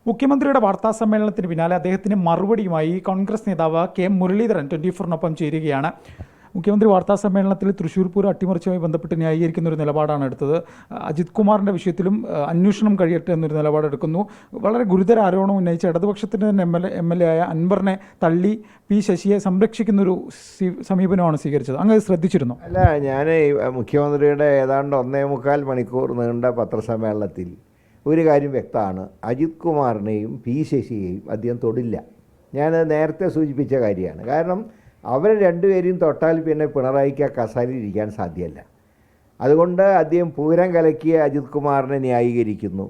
മുഖ്യമന്ത്രിയുടെ വാർത്താ സമ്മേളനത്തിന് പിന്നാലെ അദ്ദേഹത്തിന് മറുപടിയുമായി കോൺഗ്രസ് നേതാവ് കെ മുരളീധരൻ 24-നൊപ്പം ചേരുകയാണ്. മുഖ്യമന്ത്രി വാർത്താ സമ്മേളനത്തിൽ തൃശ്ശൂർ പൂരം അട്ടിമറിച്ചുമായി ബന്ധപ്പെട്ട് ന്യായീകരിക്കുന്ന ഒരു നിലപാടാണ് എടുത്തത്. അജിത് കുമാറിൻ്റെ വിഷയത്തിലും അന്വേഷണം കഴിയട്ടെ എന്നൊരു നിലപാടെടുക്കുന്നു. വളരെ ഗുരുതര ആരോപണം ഉന്നയിച്ച ഇടതുപക്ഷത്തിൻ്റെ തന്നെ എം എൽ എ ആയ അൻവറിനെ തള്ളി പി ശശിയെ സംരക്ഷിക്കുന്നൊരു സമീപനമാണ് സ്വീകരിച്ചത്. അങ്ങനെ ശ്രദ്ധിച്ചിരുന്നു? അല്ല, ഞാൻ മുഖ്യമന്ത്രിയുടെ ഏതാണ്ട് 1.25 മണിക്കൂർ നീണ്ട പത്രസമ്മേളനത്തിൽ ഒരു കാര്യം വ്യക്തമാണ്. അജിത് കുമാറിനെയും പി ശശിയെയും അദ്ദേഹം തൊടില്ല. ഞാൻ നേരത്തെ സൂചിപ്പിച്ച കാര്യമാണ്. കാരണം അവർ രണ്ടുപേരെയും തൊട്ടാൽ പിന്നെ പിണറായിക്ക് ആ കസേരയിൽ ഇരിക്കാൻ സാധ്യമല്ല. അതുകൊണ്ട് അദ്ദേഹം പൂരം കലക്കിയ അജിത് കുമാറിനെ ന്യായീകരിക്കുന്നു.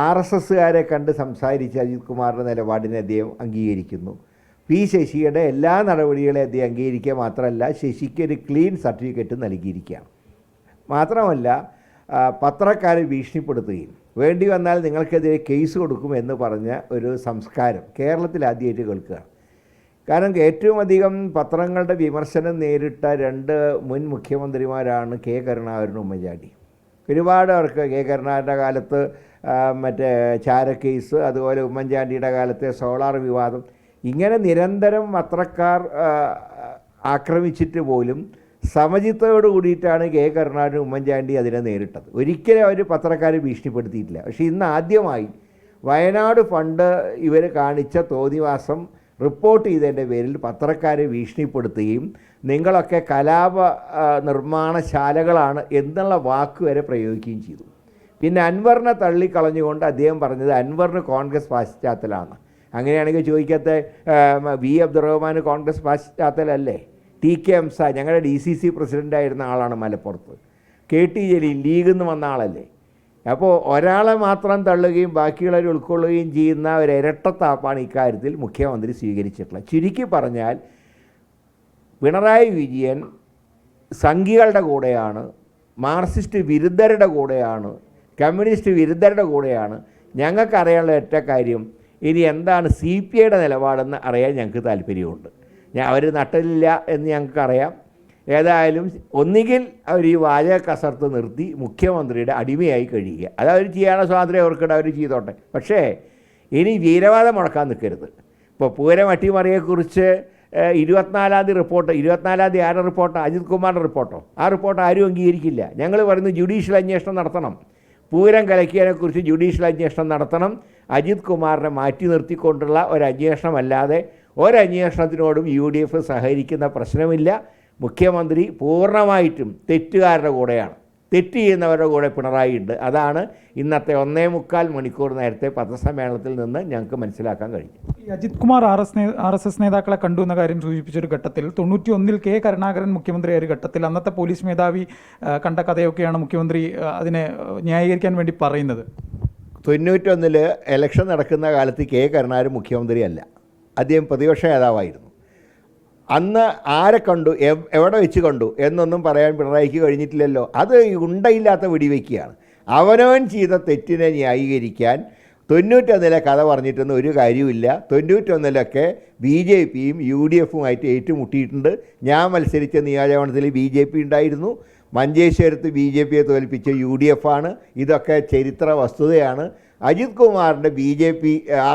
RSSകാരെ കണ്ട് സംസാരിച്ച് അജിത് കുമാറിൻ്റെ നിലപാടിനെ അദ്ദേഹം അംഗീകരിക്കുന്നു. പി ശശിയുടെ എല്ലാ നടപടികളെയും അദ്ദേഹം അംഗീകരിക്കുക മാത്രമല്ല, ശശിക്ക് ഒരു ക്ലീൻ സർട്ടിഫിക്കറ്റ് നൽകിയിരിക്കുകയാണ്. മാത്രമല്ല, പത്രക്കാരെ ഭീഷണിപ്പെടുത്തുകയും വേണ്ടി വന്നാൽ നിങ്ങൾക്കെതിരെ കേസ് കൊടുക്കുമെന്ന് പറഞ്ഞ ഒരു സംസ്കാരം കേരളത്തിൽ ആദ്യമായിട്ട് കേൾക്കുകയാണ്. കാരണം ഏറ്റവും അധികം പത്രങ്ങളുടെ വിമർശനം നേരിട്ട 2 മുൻ മുഖ്യമന്ത്രിമാരാണ് കെ കരുണാകരനും ഉമ്മൻചാണ്ടി. ഒരുപാട് അവർക്ക് കെ കരുണാകരൻ്റെ കാലത്ത് മറ്റേ ചാരക്കേസ്, അതുപോലെ ഉമ്മൻചാണ്ടിയുടെ കാലത്തെ സോളാർ വിവാദം, ഇങ്ങനെ നിരന്തരം പത്രക്കാർ ആക്രമിച്ചിട്ട് പോലും സമചിത്തയോട് കൂടിയിട്ടാണ് കെ കരുണാകരനും ഉമ്മൻചാണ്ടി അതിനെ നേരിട്ടത്. ഒരിക്കലും അവർ പത്രക്കാരെ ഭീഷണിപ്പെടുത്തിയിട്ടില്ല. പക്ഷേ ഇന്ന് ആദ്യമായി വയനാട് ഫണ്ട് ഇവർ കാണിച്ച തോന്നിവാസം റിപ്പോർട്ട് ചെയ്തതിൻ്റെ പേരിൽ പത്രക്കാരെ ഭീഷണിപ്പെടുത്തുകയും നിങ്ങളൊക്കെ കലാപ നിർമ്മാണശാലകളാണ് എന്നുള്ള വാക്ക് വരെ പ്രയോഗിക്കുകയും ചെയ്തു. പിന്നെ അൻവറിനെ തള്ളിക്കളഞ്ഞുകൊണ്ട് അദ്ദേഹം പറഞ്ഞത് അൻവറിന് കോൺഗ്രസ് പശ്ചാത്തലമാണ്. അങ്ങനെയാണെങ്കിൽ ചോദിക്കാത്ത വി അബ്ദുറഹ്മാൻ കോൺഗ്രസ് പശ്ചാത്തലല്ലേ? TK ഹംസ ഞങ്ങളുടെ DCC പ്രസിഡൻ്റായിരുന്ന ആളാണ് മലപ്പുറത്ത്. KT ജലീൽ ലീഗിൽ നിന്ന് വന്ന ആളല്ലേ? അപ്പോൾ ഒരാളെ മാത്രം തള്ളുകയും ബാക്കിയുള്ളവരെ ഉൾക്കൊള്ളുകയും ചെയ്യുന്ന ഒരു ഇരട്ടത്താപ്പാണ് ഇക്കാര്യത്തിൽ മുഖ്യമന്ത്രി സ്വീകരിച്ചിട്ടുള്ളത്. ചുരുക്കി പറഞ്ഞാൽ പിണറായി വിജയൻ സംഘികളുടെ കൂടെയാണ്, മാർക്സിസ്റ്റ് വിരുദ്ധരുടെ കൂടെയാണ്, കമ്മ്യൂണിസ്റ്റ് വിരുദ്ധരുടെ കൂടെയാണ്. ഞങ്ങൾക്കറിയാനുള്ള ഒറ്റ കാര്യം, ഇനി എന്താണ് CPIയുടെ നിലപാടെന്ന് അറിയാൻ ഞങ്ങൾക്ക് താല്പര്യമുണ്ട്. അവർ നട്ടലില്ല എന്ന് ഞങ്ങൾക്കറിയാം. ഏതായാലും ഒന്നുകിൽ അവർ ഈ വാചക കസർത്ത് നിർത്തി മുഖ്യമന്ത്രിയുടെ അടിമയായി കഴിയുക. അത് അവർ ചെയ്യാനുള്ള സ്വാതന്ത്ര്യം അവർക്കിടെ അവർ ചെയ്തോട്ടെ. പക്ഷേ ഇനി വീരവാദം മുടക്കാൻ നിൽക്കരുത്. ഇപ്പോൾ പൂരം അട്ടിമറിയെക്കുറിച്ച് 24-ാം തീയതി റിപ്പോർട്ട്, 24-ാം തീയതി ആരുടെ റിപ്പോർട്ടോ? അജിത് കുമാറിൻ്റെ റിപ്പോർട്ടോ? ആ റിപ്പോർട്ട് ആരും അംഗീകരിക്കില്ല. ഞങ്ങൾ പറയുന്നു ജുഡീഷ്യൽ അന്വേഷണം നടത്തണം. പൂരം കലക്കിയതിനെക്കുറിച്ച് ജുഡീഷ്യൽ അന്വേഷണം നടത്തണം. അജിത് കുമാറിനെ മാറ്റി നിർത്തിക്കൊണ്ടുള്ള ഒരു അന്വേഷണമല്ലാതെ ഒരന്വേഷണത്തിനോടും UDF സഹകരിക്കുന്ന പ്രശ്നമില്ല. മുഖ്യമന്ത്രി പൂർണ്ണമായിട്ടും തെറ്റുകാരുടെ കൂടെയാണ്. തെറ്റ് ചെയ്യുന്നവരുടെ കൂടെ പിണറായി ഉണ്ട്. അതാണ് ഇന്നത്തെ 1.25 മണിക്കൂർ നേരത്തെ പത്രസമ്മേളനത്തിൽ നിന്ന് ഞങ്ങൾക്ക് മനസ്സിലാക്കാൻ കഴിഞ്ഞു. അജിത് കുമാർ RSS നേതാക്കളെ കണ്ടു എന്ന കാര്യം സൂചിപ്പിച്ചൊരു ഘട്ടത്തിൽ 91-ൽ കെ കരുണാകരൻ മുഖ്യമന്ത്രിയായ ഒരു ഘട്ടത്തിൽ അന്നത്തെ പോലീസ് മേധാവി കണ്ട കഥയൊക്കെയാണ് മുഖ്യമന്ത്രി അതിനെ ന്യായീകരിക്കാൻ വേണ്ടി പറയുന്നത്. 91-ൽ ഇലക്ഷൻ നടക്കുന്ന കാലത്ത് കെ കരുണാകരൻ മുഖ്യമന്ത്രിയല്ല, അദ്ദേഹം പ്രതിപക്ഷ നേതാവായിരുന്നു. അന്ന് ആരെ കണ്ടു, എവിടെ വെച്ച് കണ്ടു എന്നൊന്നും പറയാൻ പിണറായിക്ക് കഴിഞ്ഞിട്ടില്ലല്ലോ. അത് ഉണ്ടയില്ലാത്ത വെടിവെക്കുകയാണ്. അവനവൻ ചെയ്ത തെറ്റിനെ ന്യായീകരിക്കാൻ 91-ലെ കഥ പറഞ്ഞിട്ടൊന്നും ഒരു കാര്യമില്ല. 91-ലൊക്കെ BJPയും UDFുമായിട്ട് ഏറ്റുമുട്ടിയിട്ടുണ്ട്. ഞാൻ മത്സരിച്ച നിയോജകമണ്ഡലത്തിൽ BJP ഉണ്ടായിരുന്നു. മഞ്ചേശ്വരത്ത് BJPയെ തോൽപ്പിച്ച UDF ആണ്. ഇതൊക്കെ ചരിത്ര വസ്തുതയാണ്. അജിത് കുമാറിൻ്റെ BJP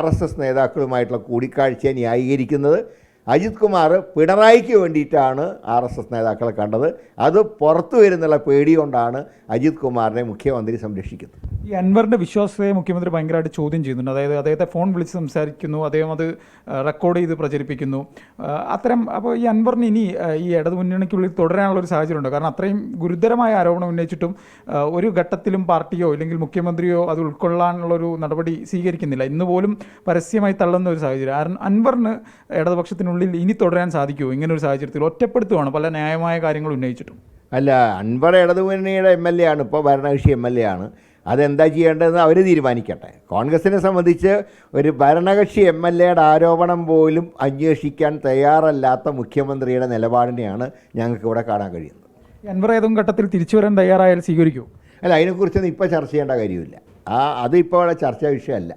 RSS നേതാക്കളുമായിട്ടുള്ള കൂടിക്കാഴ്ചയെ ന്യായീകരിക്കുന്നത് അജിത് കുമാർ പിണറായിക്ക് വേണ്ടിയിട്ടാണ് RSS നേതാക്കളെ കണ്ടത്. അത് പുറത്തു വരുന്നുള്ള പേടി കൊണ്ടാണ് അജിത് കുമാറിനെ മുഖ്യമന്ത്രി സംരക്ഷിക്കുന്നത്. ഈ അൻവറിൻ്റെ വിശ്വാസത്തെ മുഖ്യമന്ത്രി ഭയങ്കരമായിട്ട് ചോദ്യം ചെയ്യുന്നുണ്ട്. അതായത് അദ്ദേഹത്തെ ഫോൺ വിളിച്ച് സംസാരിക്കുന്നു, അദ്ദേഹം അത് റെക്കോർഡ് ചെയ്ത് പ്രചരിപ്പിക്കുന്നു. അത്തരം അപ്പോൾ ഈ അൻവറിന് ഇനി ഈ ഇടതു മുന്നണിക്കുള്ളിൽ തുടരാനുള്ളൊരു സാഹചര്യമുണ്ട്. കാരണം അത്രയും ഗുരുതരമായ ആരോപണം ഉന്നയിച്ചിട്ടും ഒരു ഘട്ടത്തിലും പാർട്ടിയോ ഇല്ലെങ്കിൽ മുഖ്യമന്ത്രിയോ അത് ഉൾക്കൊള്ളാനുള്ളൊരു നടപടി സ്വീകരിക്കുന്നില്ല. ഇന്ന് പോലും പരസ്യമായി തള്ളുന്ന ഒരു സാഹചര്യം. അൻവറിന് ഇടതുപക്ഷത്തിനുള്ളിൽ ഇനി തുടരാൻ സാധിക്കുമോ? ഇങ്ങനൊരു സാഹചര്യത്തിൽ ഒറ്റപ്പെടുത്തുവാണ് പല ന്യായമായ കാര്യങ്ങൾ ഉന്നയിച്ചിട്ടും. അല്ല, അൻവർ ഇടതുമുന്നണിയുടെ MLA ആണ്, ഇപ്പോൾ ഭരണകക്ഷി MLA ആണ്. അതെന്താ ചെയ്യേണ്ടതെന്ന് അവർ തീരുമാനിക്കട്ടെ. കോൺഗ്രസിനെ സംബന്ധിച്ച് ഒരു ഭരണകക്ഷി MLAയുടെ ആരോപണം പോലും അന്വേഷിക്കാൻ തയ്യാറല്ലാത്ത മുഖ്യമന്ത്രിയുടെ നിലപാടിനെയാണ് ഞങ്ങൾക്ക് ഇവിടെ കാണാൻ കഴിയുന്നത്. അൻവർ ഏതെങ്കിലും ഘട്ടത്തിൽ തിരിച്ചു വരാൻ തയ്യാറായാൽ സ്വീകരിക്കുമോ? അല്ല, അതിനെക്കുറിച്ചൊന്നും ഇപ്പോൾ ചർച്ച ചെയ്യേണ്ട കാര്യമില്ല. അതിപ്പോൾ അവിടെ ചർച്ചാ വിഷയമല്ല.